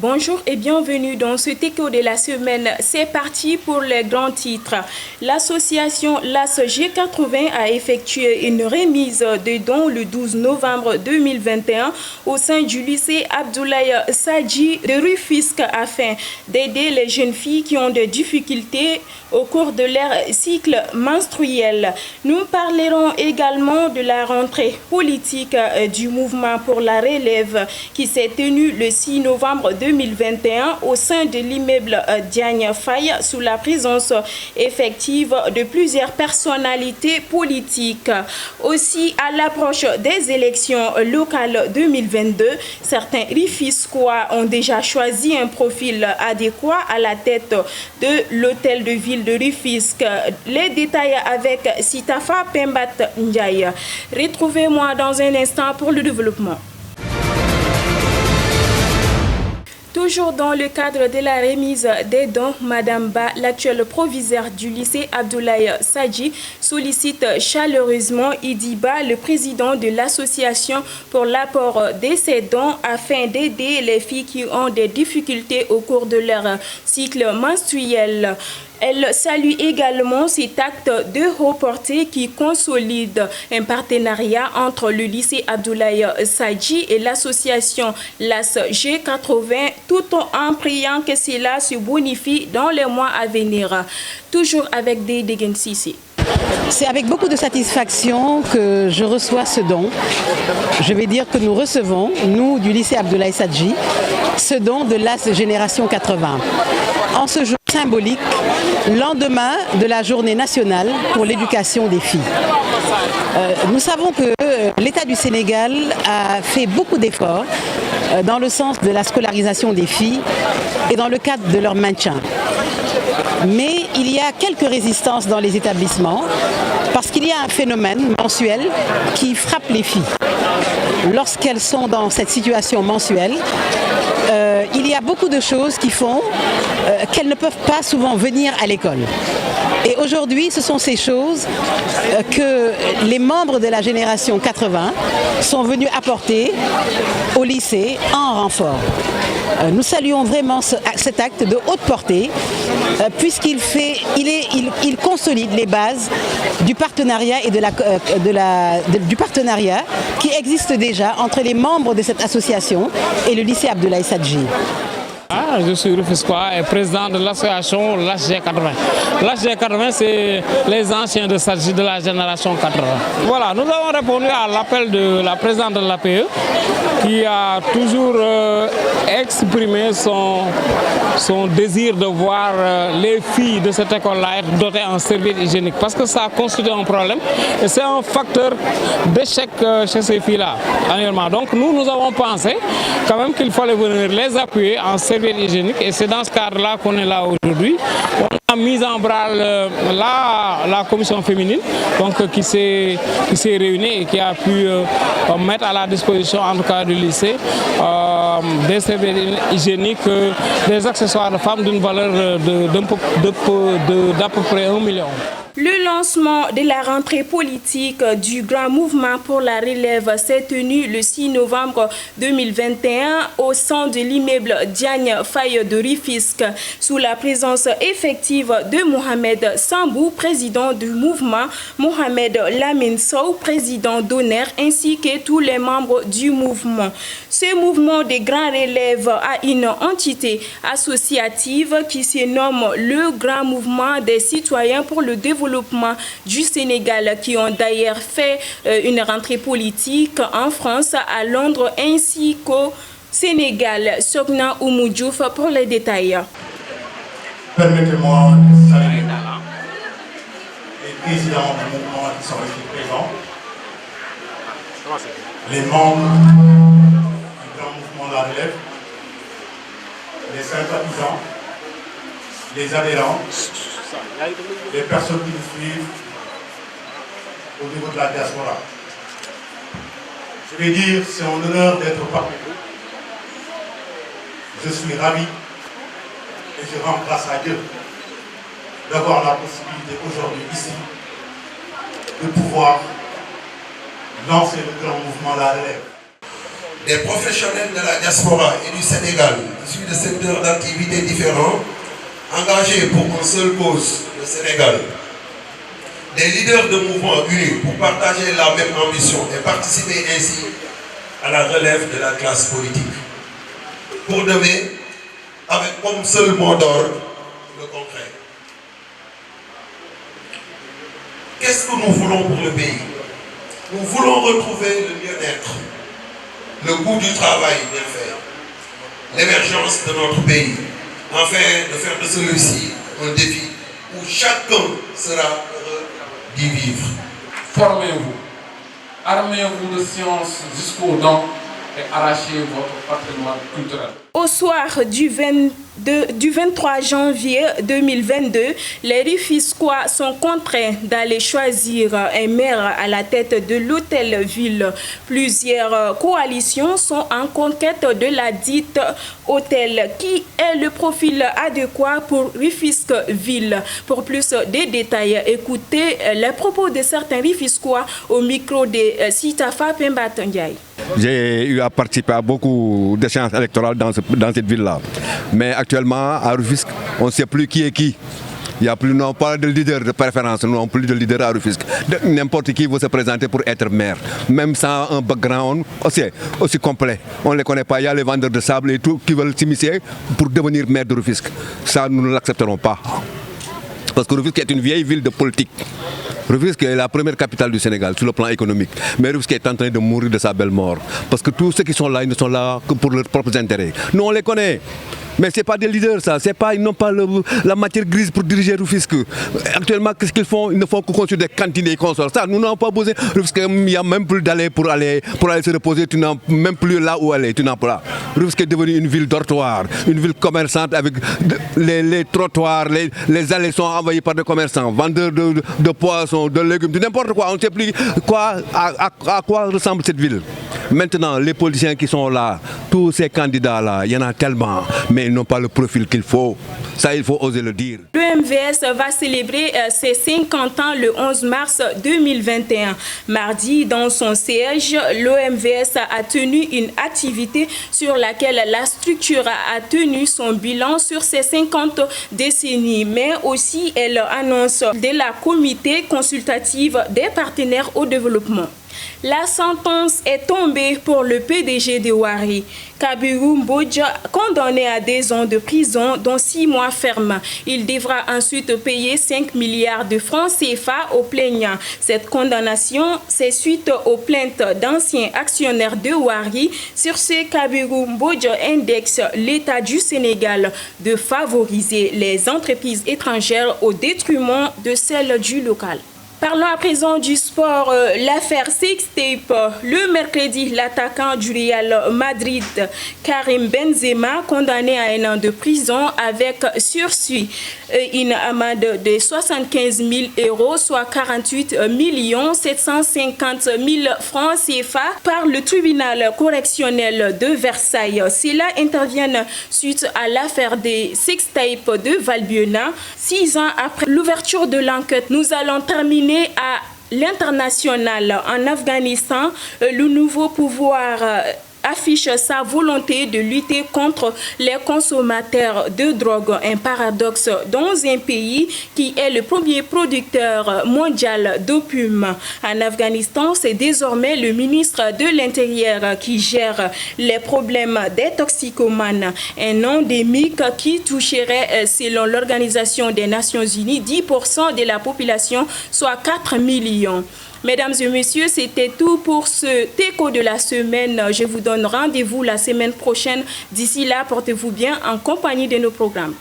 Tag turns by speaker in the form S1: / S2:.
S1: Bonjour et bienvenue dans ce écho de la semaine. C'est parti pour les grands titres. L'association LAS G80 a effectué une remise de dons le 12 novembre 2021 au sein du lycée Abdoulaye Sadji de Rufisque afin d'aider les jeunes filles qui ont des difficultés au cours de leur cycle menstruel. Nous parlerons également de la rentrée politique du mouvement pour la relève qui s'est tenue le 6 novembre 2021 au sein de l'immeuble Diagne Faye sous la présence effective de plusieurs personnalités politiques. Aussi, à l'approche des élections locales 2022, certains Rufisquois ont déjà choisi un profil adéquat à la tête de l'hôtel de ville de Rufisque. Les détails avec Sitafa Pembat Ndiaye. Retrouvez-moi dans un instant pour le développement. Toujours dans le cadre de la remise des dons, Madame Ba, l'actuelle proviseure du lycée Abdoulaye Sadji, sollicite chaleureusement Idi Ba, le président de l'association, pour l'apport de ces dons afin d'aider les filles qui ont des difficultés au cours de leur cycle menstruel. Elle salue également cet acte de haute portée qui consolide un partenariat entre le lycée Abdoulaye Sadji et l'association LAS G80 tout en priant que cela se bonifie dans les mois à venir. Toujours avec des Sissi.
S2: C'est avec beaucoup de satisfaction que je reçois ce don. Je vais dire que nous recevons, nous du lycée Abdoulaye Sadji, ce don de LAS Génération 80. En ce jour symbolique, lendemain de la journée nationale pour l'éducation des filles. Nous savons que l'État du Sénégal a fait beaucoup d'efforts dans le sens de la scolarisation des filles et dans le cadre de leur maintien. Mais il y a quelques résistances dans les établissements parce qu'il y a un phénomène mensuel qui frappe les filles. Lorsqu'elles sont dans cette situation mensuelle, il y a beaucoup de choses qui font qu'elles ne peuvent pas souvent venir à l'école. Et aujourd'hui, ce sont ces choses que les membres de la génération 80 sont venus apporter au lycée en renfort. Nous saluons vraiment cet acte de haute portée puisqu'il consolide les bases du partenariat et du partenariat qui existe déjà entre les membres de cette association et le lycée Abdoulaye Sadji.
S3: Je suis Rufisquois et président de l'association LAS G80. LAS G80, c'est les anciens de Sadji de la génération 80. Voilà, nous avons répondu à l'appel de la présidente de l'APE qui a toujours exprimé son désir de voir les filles de cette école-là être dotées en serviettes hygiéniques parce que ça constitue un problème et c'est un facteur d'échec chez ces filles-là annuellement. Donc nous avons pensé quand même qu'il fallait venir les appuyer en serviettes hygiéniques et c'est dans ce cadre-là qu'on est là aujourd'hui. On a mis en branle la commission féminine donc, qui s'est réunie et qui a pu mettre à la disposition en tout cas du lycée des serviettes hygiéniques, des accessoires de femmes d'une valeur d'à peu près 1 million.
S1: Le lancement de la rentrée politique du grand mouvement pour la relève s'est tenu le 6 novembre 2021 au sein de l'immeuble Diagne Faye de Rufisque sous la présence effective de Mohamed Sambou, président du mouvement, Mohamed Lamine Sow, président d'honneur, ainsi que tous les membres du mouvement. Ce mouvement de grand relève a une entité associative qui se nomme le Grand Mouvement des citoyens pour le développement du Sénégal qui ont d'ailleurs fait une rentrée politique en France, à Londres ainsi qu'au Sénégal. Sogna Oumoudjouf pour les détails.
S4: Permettez-moi de saluer les présidents du mouvement qui sont ici présents, les membres du grand mouvement de la relève, les sympathisants, les adhérents, les personnes qui nous suivent au niveau de la diaspora. Je vais dire, c'est un honneur d'être parmi vous. Je suis ravi et je rends grâce à Dieu d'avoir la possibilité aujourd'hui ici de pouvoir lancer le grand mouvement La Relève.
S5: des professionnels de la diaspora et du Sénégal, issus de secteurs d'activités différents, engagés pour une seule cause, le Sénégal. Des leaders de mouvements unis pour partager la même ambition et participer ainsi à la relève de la classe politique. Pour demain, avec comme seul mot d'ordre, le concret. Qu'est-ce que nous voulons pour le pays? Nous voulons retrouver le bien-être, le goût du travail bien fait, l'émergence de notre pays, afin de faire de celui-ci un défi où chacun sera heureux d'y vivre.
S6: Formez-vous, armez-vous de science jusqu'aux dents et arrachez votre patrimoine culturel.
S1: Au soir du 23 janvier 2022, les Rufisquois sont contraints d'aller choisir un maire à la tête de l'hôtel-ville. Plusieurs coalitions sont en conquête de la dite hôtel, qui est le profil adéquat pour Rufisque-Ville. Pour plus de détails, écoutez les propos de certains Rufisquois au micro de Sitafa Pembat Ndiaye.
S7: J'ai eu à participer à beaucoup d'échéances électorales dans cette ville-là. Mais actuellement, à Rufisque, on ne sait plus qui est qui. Il n'y a plus, non pas de leader de préférence, non plus de leader à Rufisque. N'importe qui veut se présenter pour être maire, même sans un background aussi complet. On ne les connaît pas. Il y a les vendeurs de sable et tout qui veulent s'immiscer pour devenir maire de Rufisque. Ça, nous ne l'accepterons pas. Parce que Rufisque est une vieille ville de politique. Rufisque est la première capitale du Sénégal sur le plan économique. Mais Rufisque est en train de mourir de sa belle mort. Parce que tous ceux qui sont là, ils ne sont là que pour leurs propres intérêts. Nous, on les connaît. Mais ce n'est pas des leaders, ça. Ils n'ont pas la matière grise pour diriger Rufisque. Actuellement, qu'est-ce qu'ils font? Ils ne font que construire des cantines et consorts. Ça, nous n'avons pas besoin. Rufisque, il n'y a même plus d'aller pour aller se reposer. Tu n'as même plus là où aller. Tu n'as pas là. Rufisque est devenu une ville dortoir, une ville commerçante avec les trottoirs, les allées sont envahis par des commerçants, vendeurs de poissons, de légumes, de n'importe quoi. On ne sait plus à quoi ressemble cette ville. Maintenant, les politiciens qui sont là, tous ces candidats-là, il y en a tellement, mais ils n'ont pas le profil qu'il faut. Ça, il faut oser le dire.
S1: L'OMVS va célébrer ses 50 ans le 11 mars 2021. Mardi, dans son siège, l'OMVS a tenu une activité sur laquelle la structure a tenu son bilan sur ses 50 décennies, mais aussi elle annonce de la comité consultative des partenaires au développement. La sentence est tombée pour le PDG de Wari, Kabirou Mbodja, condamné à 2 ans de prison, dont 6 mois fermes. Il devra ensuite payer 5 milliards de francs CFA aux plaignants. Cette condamnation, c'est suite aux plaintes d'anciens actionnaires de Wari. Sur ce, Kabirou Mbodja indexe l'État du Sénégal de favoriser les entreprises étrangères au détriment de celles du local. Parlons à présent du sport. L'affaire Sixtape. Le mercredi, l'attaquant du Real Madrid, Karim Benzema, condamné à 1 an de prison avec sursis, une amende de 75 000 €, soit 48 750 000 francs CFA, par le tribunal correctionnel de Versailles. Cela intervient suite à l'affaire des Sixtape de Valbuena. 6 ans après l'ouverture de l'enquête, nous allons terminer à l'international. En Afghanistan, le nouveau pouvoir affiche sa volonté de lutter contre les consommateurs de drogue, un paradoxe dans un pays qui est le premier producteur mondial d'opium. En Afghanistan, c'est désormais le ministre de l'Intérieur qui gère les problèmes des toxicomanes, un endémique qui toucherait, selon l'Organisation des Nations Unies, 10% de la population, soit 4 millions. Mesdames et messieurs, c'était tout pour ce écho de la semaine. Je vous donne rendez-vous la semaine prochaine. D'ici là, portez-vous bien en compagnie de nos programmes.